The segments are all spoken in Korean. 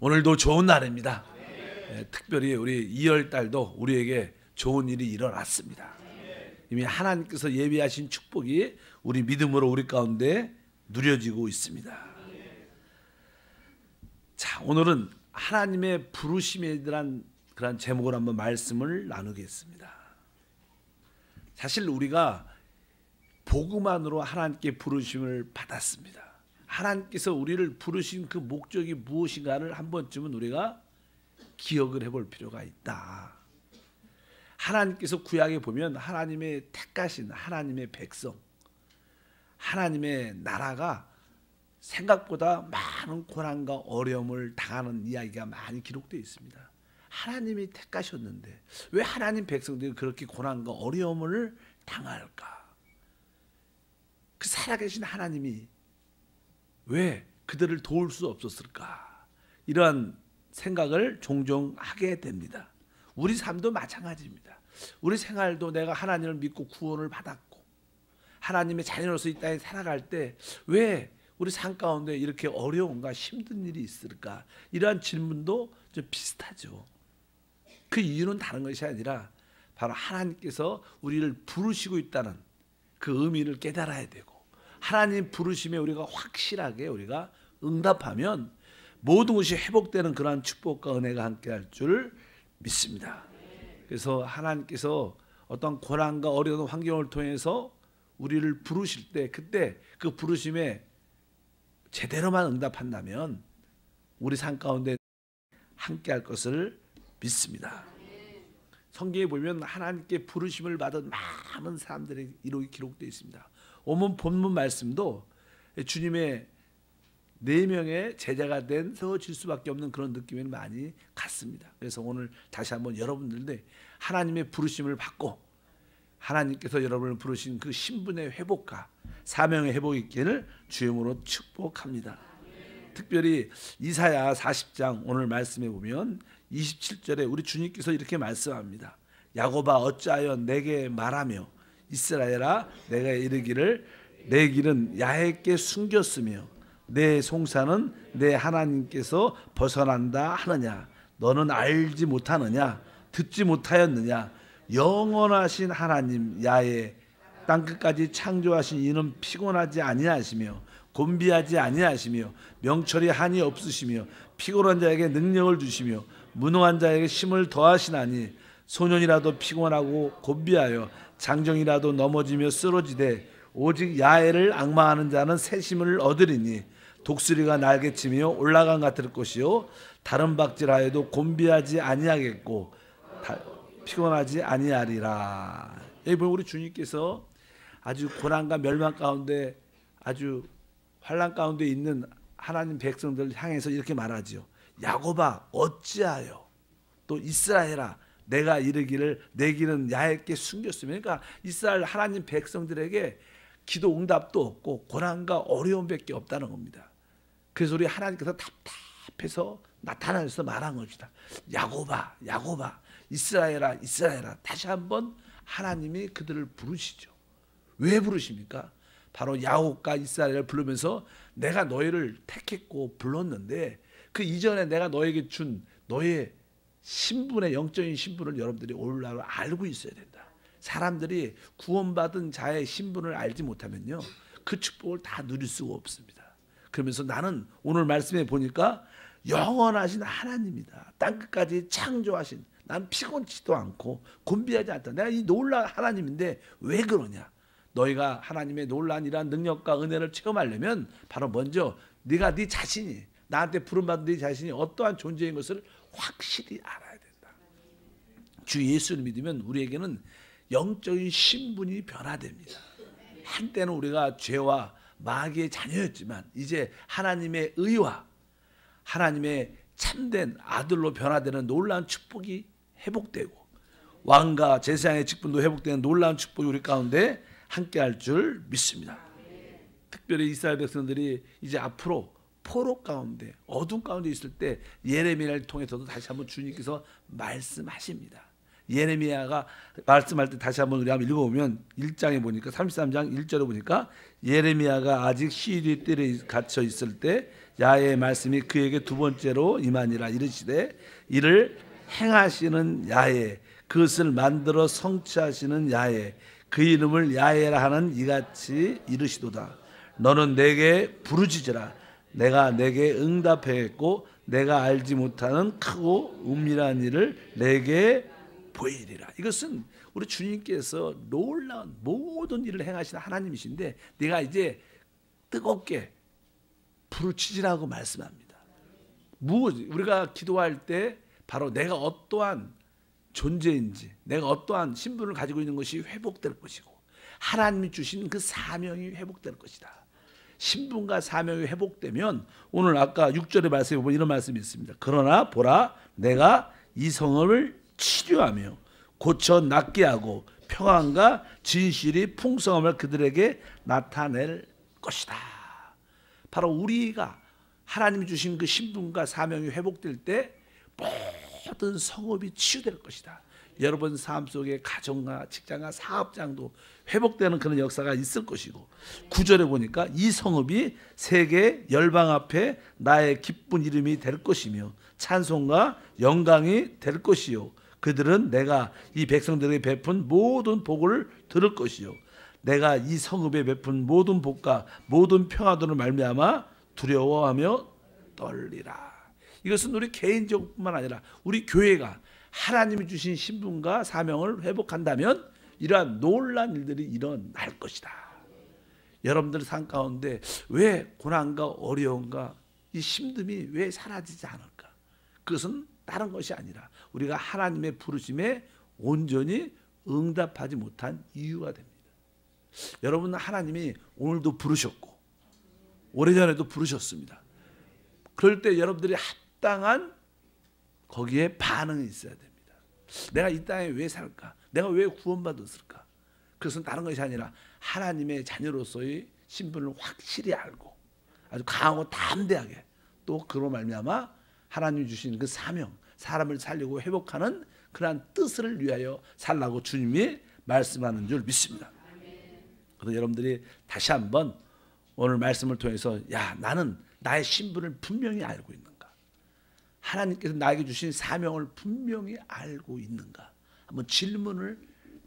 오늘도 좋은 날입니다. 특별히 우리 2월 달도 우리에게 좋은 일이 일어났습니다. 이미 하나님께서 예비하신 축복이 우리 믿음으로 우리 가운데 누려지고 있습니다. 자, 오늘은 하나님의 부르심에 대한 그런 제목으로 한번 말씀을 나누겠습니다. 사실 우리가 복음만으로 하나님께 부르심을 받았습니다. 하나님께서 우리를 부르신 그 목적이 무엇인가를 한 번쯤은 우리가 기억을 해볼 필요가 있다. 하나님께서 구약에 보면 하나님의 택하신 하나님의 백성, 하나님의 나라가 생각보다 많은 고난과 어려움을 당하는 이야기가 많이 기록되어 있습니다. 하나님이 택하셨는데 왜 하나님 백성들이 그렇게 고난과 어려움을 당할까? 그 살아계신 하나님이 왜 그들을 도울 수 없었을까? 이러한 생각을 종종 하게 됩니다. 우리 삶도 마찬가지입니다. 우리 생활도 내가 하나님을 믿고 구원을 받았고 하나님의 자녀로서 이 땅에 살아갈 때 왜 우리 삶 가운데 이렇게 어려움과 힘든 일이 있을까? 이러한 질문도 좀 비슷하죠. 그 이유는 다른 것이 아니라 바로 하나님께서 우리를 부르시고 있다는 그 의미를 깨달아야 되고, 하나님 부르심에 우리가 확실하게 우리가 응답하면 모든 것이 회복되는 그러한 축복과 은혜가 함께할 줄 믿습니다. 그래서 하나님께서 어떤 고난과 어려운 환경을 통해서 우리를 부르실 때 그때 그 부르심에 제대로만 응답한다면 우리 삶 가운데 함께할 것을 믿습니다. 성경에 보면 하나님께 부르심을 받은 많은 사람들의 이록이 기록되어 있습니다. 오늘 본문 말씀도 주님의 4명의 제자가 된 세워질 수밖에 없는 그런 느낌이 많이 갔습니다. 그래서 오늘 다시 한번 여러분들도 하나님의 부르심을 받고 하나님께서 여러분을 부르신 그 신분의 회복과 사명의 회복이 있기를 주님으로 축복합니다. 특별히 이사야 40장 오늘 말씀해 보면 27절에 우리 주님께서 이렇게 말씀합니다. 야곱아 어찌하여 내게 말하며 이스라엘아 내가 이르기를 내 길은 야훼께 숨겼으며 내 송사는 내 하나님께서 벗어난다 하느냐? 너는 알지 못하느냐? 듣지 못하였느냐? 영원하신 하나님 야훼 땅끝까지 창조하신 이는 피곤하지 아니하시며 곤비하지 아니하시며 명철이 한이 없으시며 피곤한 자에게 능력을 주시며 무능한 자에게 힘을 더하시나니 소년이라도 피곤하고 곤비하여 장정이라도 넘어지며 쓰러지되 오직 야훼를 앙망하는 자는 새 힘을 얻으리니 독수리가 날개치며 올라간 같을 것이요 다른 박질하여도 곤비하지 아니하겠고 피곤하지 아니하리라. 여기 보면 우리 주님께서 아주 고난과 멸망 가운데 아주 환난 가운데 있는 하나님 백성들을 향해서 이렇게 말하지요. 야곱아 어찌하여 또 이스라엘아 내가 이르기를 내 길은 야훼께 숨겼으면, 그러니까 이스라엘 하나님 백성들에게 기도 응답도 없고 고난과 어려움밖에 없다는 겁니다. 그래서 우리 하나님께서 답답해서 나타나셔서 말한 것이다. 야곱아 야곱아 이스라엘아 이스라엘아. 다시 한번 하나님이 그들을 부르시죠. 왜 부르십니까? 바로 야곱과 이스라엘을 부르면서 내가 너희를 택했고 불렀는데 그 이전에 내가 너에게 준 너의 신분의 영적인 신분을 여러분들이 오늘날 알고 있어야 된다. 사람들이 구원받은 자의 신분을 알지 못하면요 그 축복을 다 누릴 수가 없습니다. 그러면서 나는 오늘 말씀에 보니까 영원하신 하나님이다. 땅끝까지 창조하신, 난 피곤치도 않고 곤비하지 않다. 내가 이 놀라운 하나님인데 왜 그러냐? 너희가 하나님의 놀라운 이러한 능력과 은혜를 체험하려면 바로 먼저 네가 네 자신이, 나한테 부름받은 네 자신이 어떠한 존재인 것을 확실히 알아야 된다. 주 예수를 믿으면 우리에게는 영적인 신분이 변화됩니다. 한때는 우리가 죄와 마귀의 자녀였지만 이제 하나님의 의와 하나님의 참된 아들로 변화되는 놀라운 축복이 회복되고 왕과 제사장의 직분도 회복되는 놀라운 축복이 우리 가운데 함께할 줄 믿습니다. 특별히 이스라엘 백성들이 이제 앞으로 포로 가운데 어둠 가운데 있을 때 예레미야를 통해서도 다시 한번 주님께서 말씀하십니다. 예레미야가 말씀할 때 다시 한번 우리 한번 읽어보면 1장에 보니까 33장 1절에 보니까 예레미야가 아직 시리 뜰에 갇혀 있을 때 야훼의 말씀이 그에게 두 번째로 임하니라. 이르시되 이를 행하시는 야훼, 그것을 만들어 성취하시는 야훼, 그 이름을 야훼라 하는 이같이 이르시도다. 너는 내게 부르짖으라. 내가 내게 응답하겠고 내가 알지 못하는 크고 은밀한 일을 내게 보이리라. 이것은 우리 주님께서 놀라운 모든 일을 행하시는 하나님이신데 네가 이제 뜨겁게 부르짖으라고 말씀합니다. 우리가 기도할 때 바로 내가 어떠한 존재인지, 내가 어떠한 신분을 가지고 있는 것이 회복될 것이고 하나님이 주신 그 사명이 회복될 것이다. 신분과 사명이 회복되면 오늘 아까 6절의 말씀에 보면 이런 말씀이 있습니다. 그러나 보라, 내가 이 성을 치료하며 고쳐 낫게 하고 평안과 진실이 풍성함을 그들에게 나타낼 것이다. 바로 우리가 하나님이 주신 그 신분과 사명이 회복될 때 모든 성읍이 치유될 것이다. 여러분 삶 속에 가정과 직장과 사업장도 회복되는 그런 역사가 있을 것이고 9절에 보니까 이 성읍이 세계 열방 앞에 나의 기쁜 이름이 될 것이며 찬송과 영광이 될 것이요 그들은 내가 이 백성들에게 베푼 모든 복을 들을 것이요 내가 이 성읍에 베푼 모든 복과 모든 평화도를 말미암아 두려워하며 떨리라. 이것은 우리 개인적뿐만 아니라 우리 교회가 하나님이 주신 신분과 사명을 회복한다면 이러한 놀라운 일들이 일어날 것이다. 여러분들 삶 가운데 왜 고난과 어려움과 이 힘듦이 왜 사라지지 않을까? 그것은 다른 것이 아니라 우리가 하나님의 부르심에 온전히 응답하지 못한 이유가 됩니다. 여러분 하나님이 오늘도 부르셨고 오래전에도 부르셨습니다. 그럴 때 여러분들이 합당한 거기에 반응이 있어야 됩니다. 내가 이 땅에 왜 살까? 내가 왜 구원받았을까? 그것은 다른 것이 아니라 하나님의 자녀로서의 신분을 확실히 알고 아주 강하고 담대하게 또 그로 말미암아 하나님이 주신 그 사명, 사람을 살리고 회복하는 그러한 뜻을 위하여 살라고 주님이 말씀하는 줄 믿습니다. 그래서 여러분들이 다시 한번 오늘 말씀을 통해서 야 나는 나의 신분을 분명히 알고 있는가? 하나님께서 나에게 주신 사명을 분명히 알고 있는가? 한번 질문을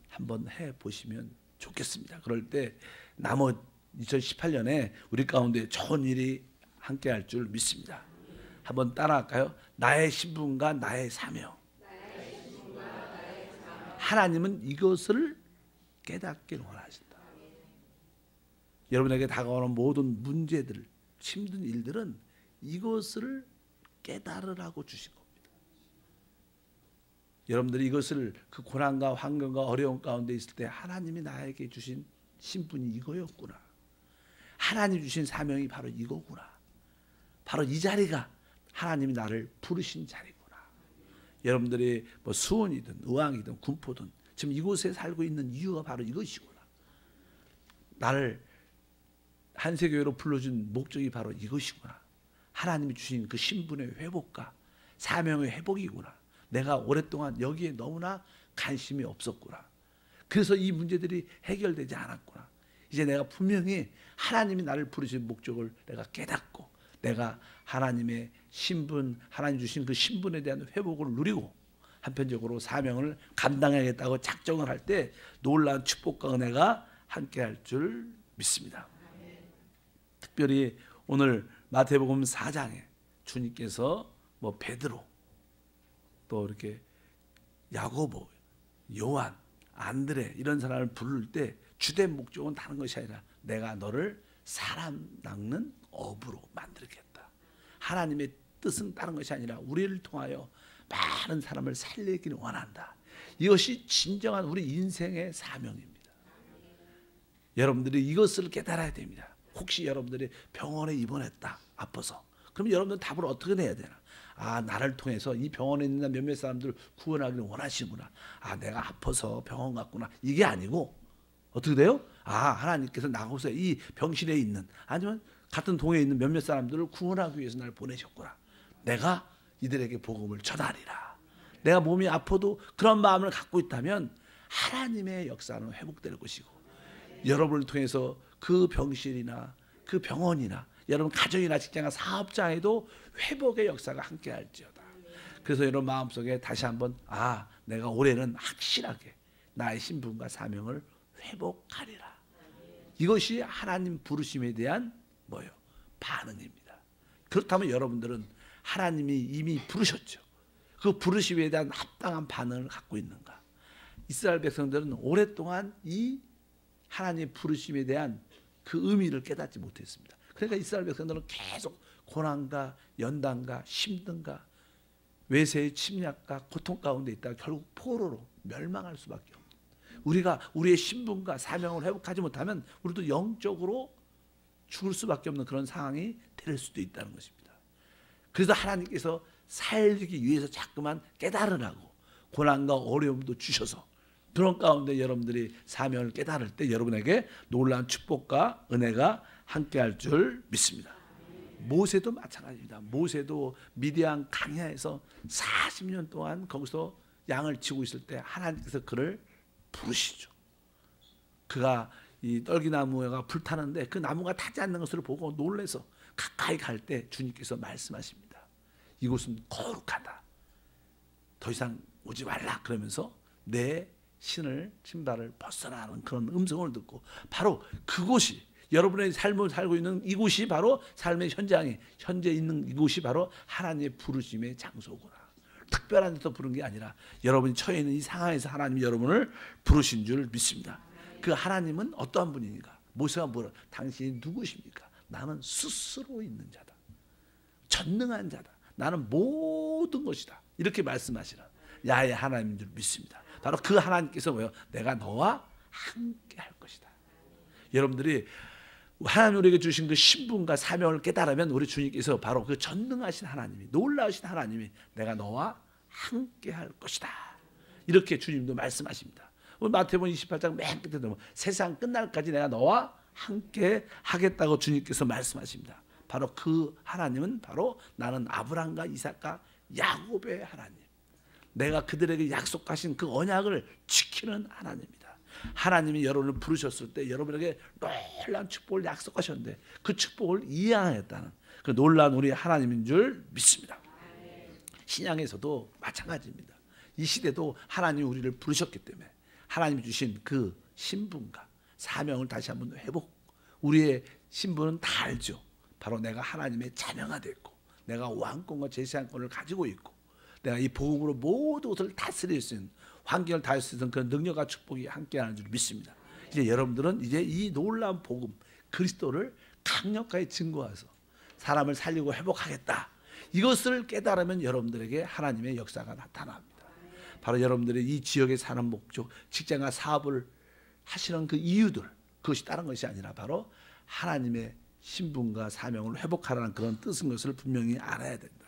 한번 해보시면 좋겠습니다. 그럴 때 남은 2018년에 우리 가운데 좋은 일이 함께할 줄 믿습니다. 한번 따라할까요? 나의 신분과 나의 사명. 하나님은 이것을 깨닫길 원하신다. 여러분에게 다가오는 모든 문제들, 힘든 일들은 이것을 깨달으라고 주신 겁니다. 여러분들이 이것을 그 고난과 환경과 어려움 가운데 있을 때 하나님이 나에게 주신 신분이 이거였구나. 하나님 주신 사명이 바로 이거구나. 바로 이 자리가 하나님이 나를 부르신 자리구나. 여러분들이 뭐 수원이든 의왕이든 군포든 지금 이곳에 살고 있는 이유가 바로 이것이구나. 나를 한세교회로 불러준 목적이 바로 이것이구나. 하나님이 주신 그 신분의 회복과 사명의 회복이구나. 내가 오랫동안 여기에 너무나 관심이 없었구나. 그래서 이 문제들이 해결되지 않았구나. 이제 내가 분명히 하나님이 나를 부르신 목적을 내가 깨닫고 내가 하나님의 신분, 하나님 주신 그 신분에 대한 회복을 누리고 한편적으로 사명을 감당하겠다고 작정을 할 때 놀라운 축복과 은혜가 함께할 줄 믿습니다. 특별히 오늘 마태복음 4장에 주님께서 뭐 베드로 또 이렇게 야고보, 요한, 안드레 이런 사람을 부를 때 주된 목적은 다른 것이 아니라 내가 너를 사람 낚는 어부로 만들겠다. 하나님의 뜻은 다른 것이 아니라 우리를 통하여 많은 사람을 살리기를 원한다. 이것이 진정한 우리 인생의 사명입니다. 여러분들이 이것을 깨달아야 됩니다. 혹시 여러분들이 병원에 입원했다. 아파서. 그럼 여러분들 답을 어떻게 내야 되나? 아, 나를 통해서 이 병원에 있는 몇몇 사람들을 구원하기를 원하시구나. 아, 내가 아파서 병원 갔구나. 이게 아니고 어떻게 돼요? 아, 하나님께서 나고서 이 병실에 있는 아니면 같은 동에 있는 몇몇 사람들을 구원하기 위해서 날 보내셨구나. 내가 이들에게 복음을 전하리라. 내가 몸이 아파도 그런 마음을 갖고 있다면 하나님의 역사는 회복될 것이고, 여러분을 통해서 그 병실이나 그 병원이나 여러분 가정이나 직장이나 사업장에도 회복의 역사가 함께 할지어다. 그래서 여러분 마음속에 다시 한번 내가 올해는 확실하게 나의 신분과 사명을 회복하리라. 이것이 하나님 부르심에 대한 뭐예요? 반응입니다. 그렇다면 여러분들은 하나님이 이미 부르셨죠. 그 부르심에 대한 합당한 반응을 갖고 있는가? 이스라엘 백성들은 오랫동안 이 하나님의 부르심에 대한 그 의미를 깨닫지 못했습니다. 그러니까 이스라엘 백성들은 계속 고난과 연단과 힘든가 외세의 침략과 고통 가운데 있다가 결국 포로로 멸망할 수밖에 없는, 우리가 우리의 신분과 사명을 회복하지 못하면 우리도 영적으로 죽을 수밖에 없는 그런 상황이 될 수도 있다는 것입니다. 그래서 하나님께서 살기 위해서 자꾸만 깨달으라고 고난과 어려움도 주셔서 그런 가운데 여러분들이 사명을 깨달을 때 여러분에게 놀라운 축복과 은혜가 함께할 줄 믿습니다. 모세도 마찬가지입니다. 모세도 미디안 광야에서 40년 동안 거기서 양을 치고 있을 때 하나님께서 그를 부르시죠. 그가 이 떨기나무가 불타는데 그 나무가 타지 않는 것을 보고 놀라서 가까이 갈 때 주님께서 말씀하십니다. 이곳은 거룩하다. 더 이상 오지 말라. 그러면서 내 신을 신발을 벗어라 하는 그런 음성을 듣고, 바로 그곳이 여러분의 삶을 살고 있는 이곳이 바로 삶의 현장이 현재 있는 이곳이 바로 하나님의 부르심의 장소구나. 특별한 데서 부른 게 아니라 여러분이 처해 있는 이 상황에서 하나님이 여러분을 부르신 줄 믿습니다. 그 하나님은 어떠한 분입니까? 모세가 뭐라? 당신이 누구십니까? 나는 스스로 있는 자다. 전능한 자다. 나는 모든 것이다. 이렇게 말씀하시는 야훼 하나님인 줄 믿습니다. 바로 그 하나님께서 뭐예요? 내가 너와 함께 할 것이다. 여러분들이 하나님 우리에게 주신 그 신분과 사명을 깨달으면 우리 주님께서 바로 그 전능하신 하나님이, 놀라우신 하나님이 내가 너와 함께 할 것이다. 이렇게 주님도 말씀하십니다. 오늘 마태복음 28장 맨 끝에 보면 세상 끝날까지 내가 너와 함께 하겠다고 주님께서 말씀하십니다. 바로 그 하나님은 바로 나는 아브라함과 이삭과 야곱의 하나님, 내가 그들에게 약속하신 그 언약을 지키는 하나님입니다. 하나님이 여러분을 부르셨을 때 여러분에게 놀라운 축복을 약속하셨는데 그 축복을 이행하였다는 그 놀라운 우리 하나님인 줄 믿습니다. 신약에서도 마찬가지입니다. 이 시대도 하나님이 우리를 부르셨기 때문에 하나님이 주신 그 신분과 사명을 다시 한번 회복, 우리의 신분은 다 알죠. 바로 내가 하나님의 자녀가 됐고 내가 왕권과 제사장권을 가지고 있고 내가 이 복음으로 모든 것을 다스릴 수 있는, 환경을 다스릴 수 있는 그런 능력과 축복이 함께하는 줄 믿습니다. 이제 여러분들은 이제 이 놀라운 복음 그리스도를 강력하게 증거해서 사람을 살리고 회복하겠다. 이것을 깨달으면 여러분들에게 하나님의 역사가 나타납니다. 바로 여러분들의 이 지역에 사는 목적, 직장과 사업을 하시는 그 이유들, 그것이 다른 것이 아니라 바로 하나님의 신분과 사명을 회복하라는 그런 뜻인 것을 분명히 알아야 된다.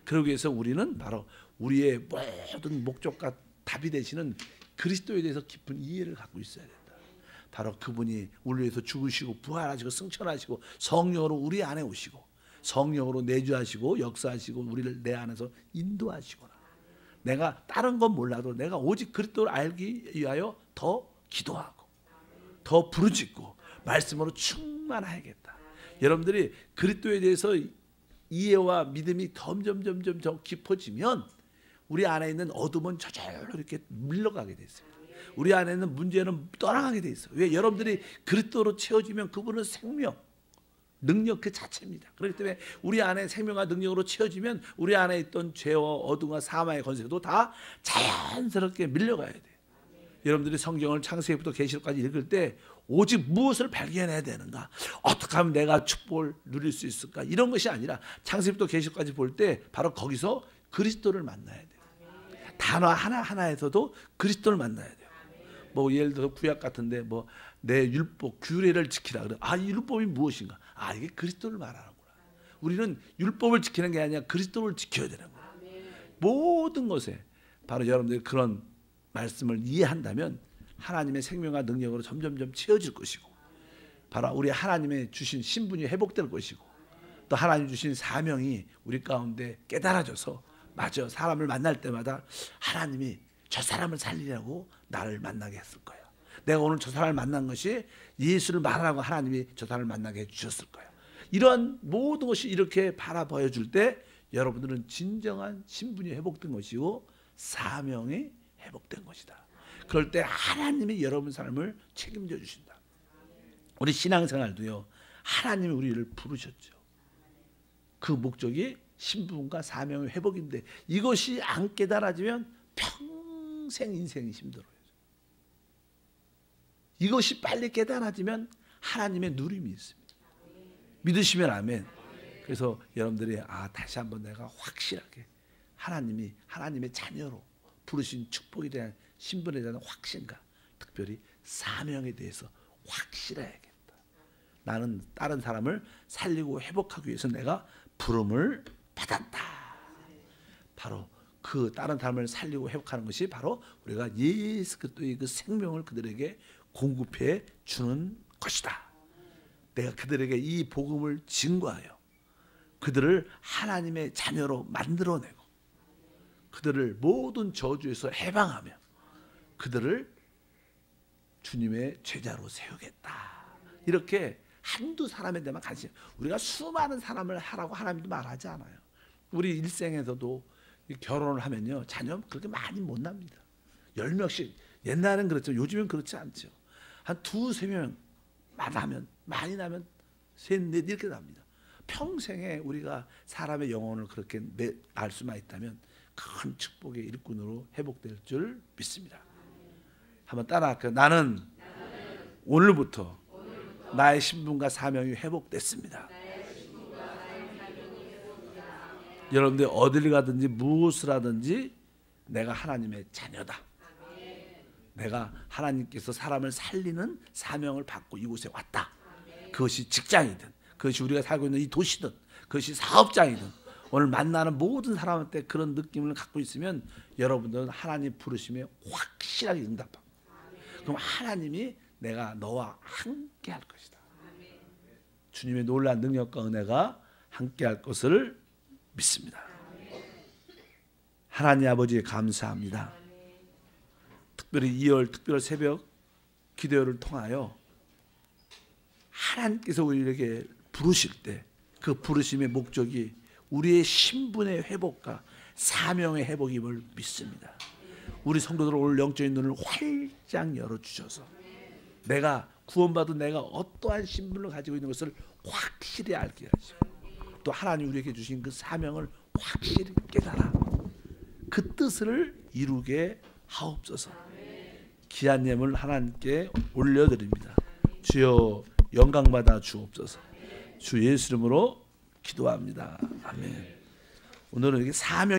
그러기 위해서 우리는 바로 우리의 모든 목적과 답이 되시는 그리스도에 대해서 깊은 이해를 갖고 있어야 된다. 바로 그분이 우리 위해서 죽으시고 부활하시고 승천하시고 성령으로 우리 안에 오시고 성령으로 내주하시고 역사하시고 우리를 내 안에서 인도하시구나. 내가 다른 건 몰라도 내가 오직 그리스도를 알기 위하여 더 기도하고 더 부르짖고 말씀으로 충만하겠다. 여러분들이 그리스도에 대해서 이해와 믿음이 점점 더 깊어지면 우리 안에 있는 어둠은 저절로 이렇게 밀려가게 돼 있어요. 우리 안에 있는 문제는 떠나가게 돼 있어요. 왜? 여러분들이 그리스도로 채워지면 그분은 생명, 능력 그 자체입니다. 그렇기 때문에 우리 안에 생명과 능력으로 채워지면 우리 안에 있던 죄와 어둠과 사망의 권세도 다 자연스럽게 밀려가야 돼요. 여러분들이 성경을 창세기부터 계시록까지 읽을 때 오직 무엇을 발견해야 되는가? 어떻게 하면 내가 축복을 누릴 수 있을까? 이런 것이 아니라 창세기부터 계시록까지 볼 때 바로 거기서 그리스도를 만나야 돼요. 단어 하나하나에서도 그리스도를 만나야 돼요. 뭐 예를 들어 구약 같은데 뭐 내 율법 규례를 지키라 그래. 이 율법이 무엇인가? 이게 그리스도를 말하는구나. 우리는 율법을 지키는 게 아니라 그리스도를 지켜야 되는 거야. 모든 것에 바로 여러분들이 그런 말씀을 이해한다면 하나님의 생명과 능력으로 점점점 채워질 것이고 바로 우리 하나님의 주신 신분이 회복될 것이고 또 하나님 주신 사명이 우리 가운데 깨달아져서 맞아. 사람을 만날 때마다 하나님이 저 사람을 살리려고 나를 만나게 했을 거야. 내가 오늘 저 사람을 만난 것이 예수를 말하라고 하나님이 저 사람을 만나게 해주셨을 거야. 이런 모든 것이 이렇게 바라보여 줄 때 여러분들은 진정한 신분이 회복된 것이고 사명이 회복된 것이다. 그럴 때 하나님이 여러분 삶을 책임져 주신다. 우리 신앙생활도요. 하나님이 우리를 부르셨죠. 그 목적이 신분과 사명의 회복인데 이것이 안 깨달아지면 평생 인생이 힘들어요. 이것이 빨리 깨달아지면 하나님의 누림이 있습니다. 믿으시면 아멘. 그래서 여러분들이 다시 한번 내가 확실하게 하나님의 자녀로 부르신 축복에 대한 신분에 대한 확신과 특별히 사명에 대해서 확실해야겠다. 나는 다른 사람을 살리고 회복하기 위해서 내가 부름을 받았다. 바로 그 다른 사람을 살리고 회복하는 것이 바로 우리가 예수 그리스도의 그 생명을 그들에게 공급해 주는 것이다. 내가 그들에게 이 복음을 증거하여 그들을 하나님의 자녀로 만들어내고 그들을 모든 저주에서 해방하며 그들을 주님의 제자로 세우겠다. 이렇게 한두 사람에 대한 관심. 우리가 수많은 사람을 하라고 하나님도 말하지 않아요. 우리 일생에서도 결혼을 하면요. 자녀 그렇게 많이 못 납니다. 10명씩. 옛날엔 그렇죠. 요즘엔 그렇지 않죠. 한 두세 명만 하면 많이 나면 셋, 넷 이렇게 납니다. 평생에 우리가 사람의 영혼을 그렇게 알 수만 있다면 큰 축복의 일꾼으로 회복될 줄 믿습니다. 한번 따라할까요? 나는 오늘부터 나의 신분과 사명이 회복됐습니다. 여러분들 어딜 가든지 무엇을 하든지 내가 하나님의 자녀다. 내가 하나님께서 사람을 살리는 사명을 받고 이곳에 왔다. 그것이 직장이든 그것이 우리가 살고 있는 이 도시든 그것이 사업장이든 오늘 만나는 모든 사람한테 그런 느낌을 갖고 있으면 여러분들은 하나님 부르심에 확실하게 응답합니다. 그럼 하나님이 내가 너와 함께 할 것이다. 주님의 놀라운 능력과 은혜가 함께 할 것을 믿습니다. 하나님 아버지 감사합니다. 특별히 2월 특별 새벽 기도회를 통하여 하나님께서 우리에게 부르실 때 그 부르심의 목적이 우리의 신분의 회복과 사명의 회복임을 믿습니다. 우리 성도들 오늘 영적인 눈을 활짝 열어주셔서 내가 구원받은 내가 어떠한 신분을 가지고 있는 것을 확실히 알게 하시고 또 하나님 우리에게 주신 그 사명을 확실히 깨달아 그 뜻을 이루게 하옵소서. 귀한 예물 하나님께 올려드립니다. 주여 영광받아 주옵소서. 주 예수 이름으로 기도합니다. 아멘. 오늘은 이렇게 사명